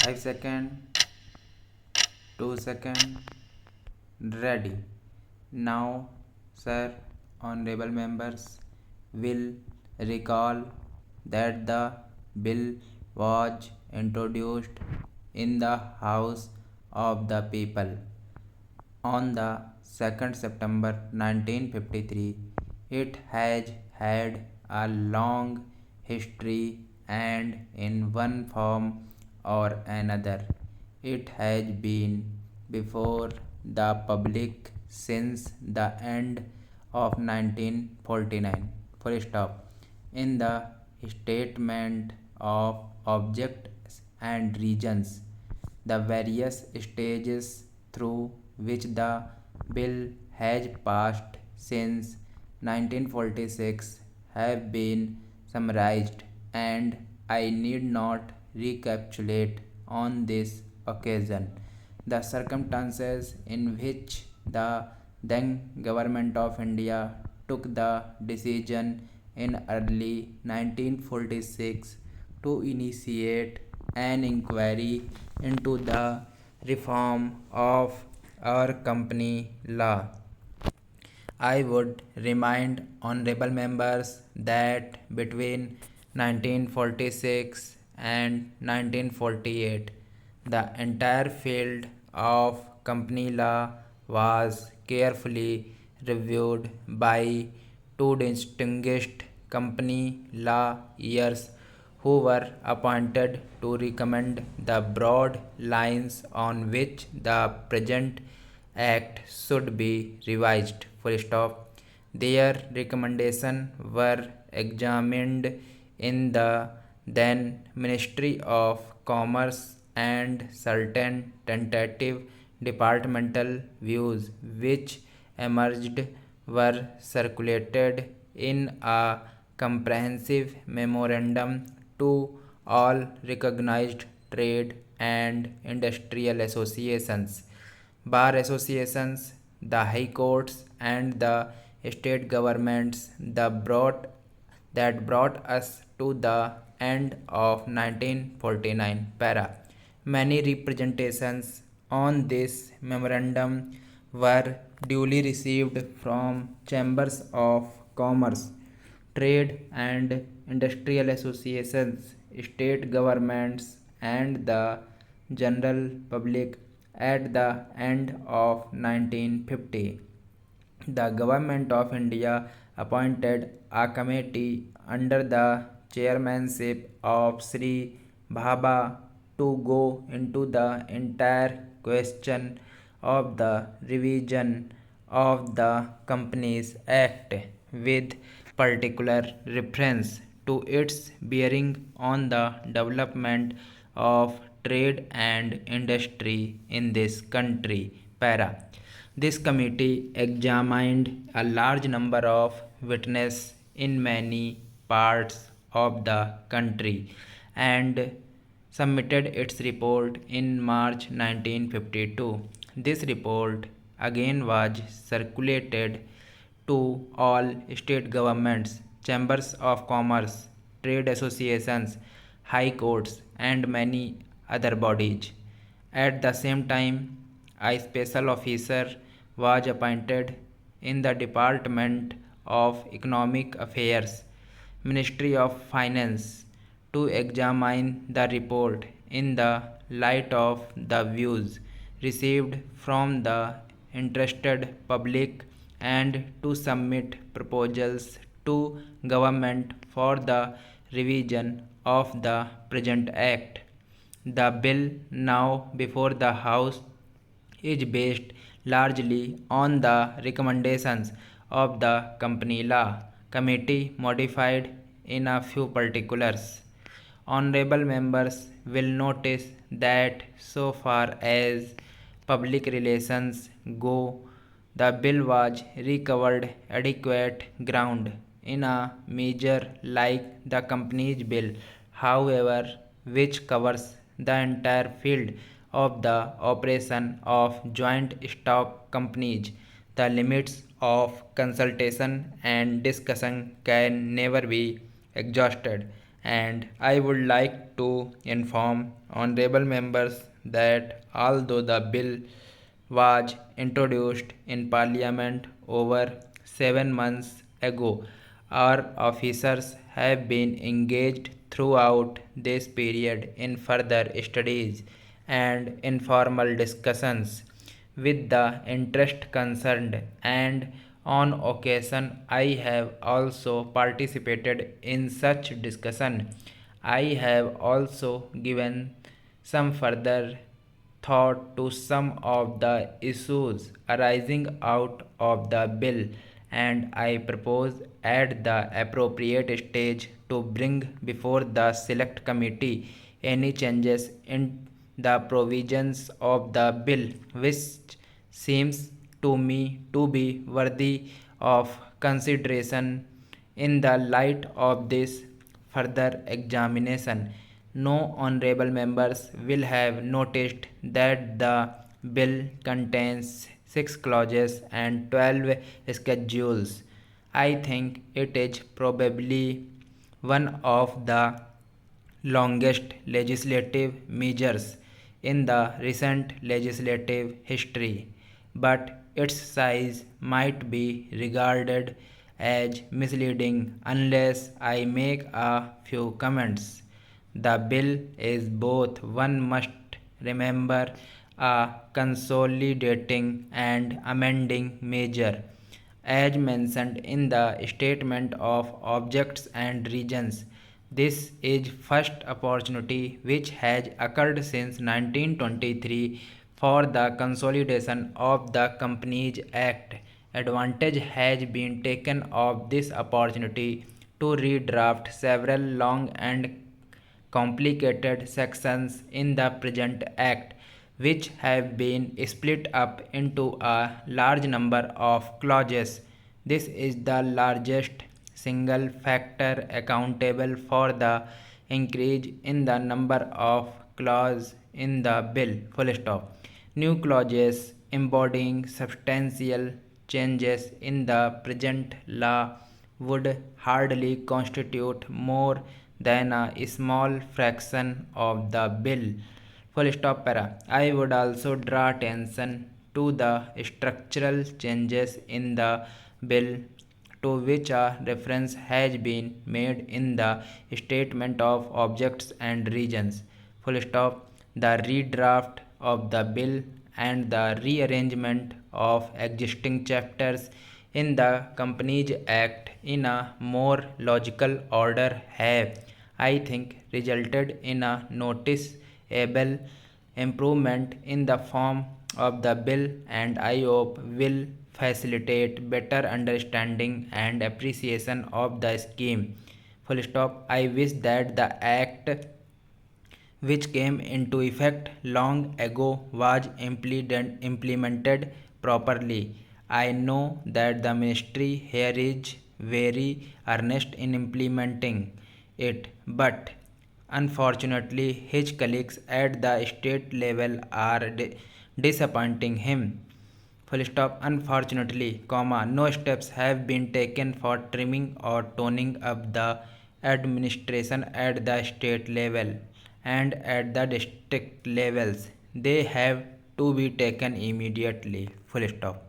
5 second, 2 second, ready. Now, sir, honorable members will recall that the bill was introduced in the House of the People on the 2nd September 1953. It has had a long history, and in one form or another it has been before the public since the end of 1949. Full stop. In the statement of objects and regions, the various stages through which the bill has passed since 1946 have been summarized, and I need not recapitulate on this occasion the circumstances in which the then Government of India took the decision in early 1946 to initiate an inquiry into the reform of our company law. I would remind honorable members that between 1946 and 1948, the entire field of company law was carefully reviewed by two distinguished company law lawyers who were appointed to recommend the broad lines on which the present act should be revised. Full stop. Their recommendations were examined in the then Ministry of Commerce, and certain tentative departmental views which emerged were circulated in a comprehensive memorandum to all recognized trade and industrial associations, bar associations, the high courts, and the state governments. That brought us to the end of 1949. Para. Many representations on this memorandum were duly received from chambers of commerce, trade and industrial associations, state governments, and the general public. At the end of 1950, the Government of India appointed a committee under the chairmanship of Sri Bhabha to go into the entire question of the revision of the Companies Act, with particular reference to its bearing on the development of trade and industry in this country. Para. This committee examined a large number of witnesses in many parts of the country and submitted its report in March 1952. This report again was circulated to all state governments, chambers of commerce, trade associations, high courts, and many other bodies. At the same time, a special officer was appointed in the Department of Economic Affairs, Ministry of Finance, to examine the report in the light of the views received from the interested public, and to submit proposals to government for the revision of the present act. The bill now before the House is based largely on the recommendations of the Company Law Committee, modified in a few particulars. Honorable members will notice that so far as public relations go, the bill was recovered adequate ground in a measure like the Companies Bill, however, which covers the entire field of the operation of joint stock companies. The limits of consultation and discussion can never be exhausted, and I would like to inform honorable members that although the bill was introduced in Parliament over 7 months ago, our officers have been engaged throughout this period in further studies and informal discussions with the interest concerned, and on occasion I have also participated in such discussion. I have also given some further thought to some of the issues arising out of the bill, and I propose at the appropriate stage to bring before the select committee any changes in the provisions of the bill which seems to me to be worthy of consideration. In the light of this further examination, no honorable members will have noticed that the bill contains 6 clauses and 12 schedules. I think it is probably one of the longest legislative measures in the recent legislative history, but its size might be regarded as misleading unless I make a few comments. The bill is both, one must remember, a consolidating and amending measure, as mentioned in the Statement of Objects and Regions. This is first opportunity which has occurred since 1923 for the consolidation of the Companies Act. Advantage has been taken of this opportunity to redraft several long and complicated sections in the present Act, which have been split up into a large number of clauses. This is the largest single factor accountable for the increase in the number of clauses in the bill. Full stop. New clauses embodying substantial changes in the present law would hardly constitute more than a small fraction of the bill. Full stop para. I would also draw attention to the structural changes in the bill to which a reference has been made in the Statement of Objects and Regions. Full stop. The redraft of the bill and the rearrangement of existing chapters in the Companies Act in a more logical order have, I think, resulted in a noticeable improvement in the form of the bill, and I hope will facilitate better understanding and appreciation of the scheme. Full stop. I wish that the act, which came into effect long ago, was implemented properly. I know that the ministry here is very earnest in implementing it, but unfortunately his colleagues at the state level are disappointing him. Full stop. Unfortunately, comma, no steps have been taken for trimming or toning up the administration at the state level and at the district levels. They have to be taken immediately. Full stop.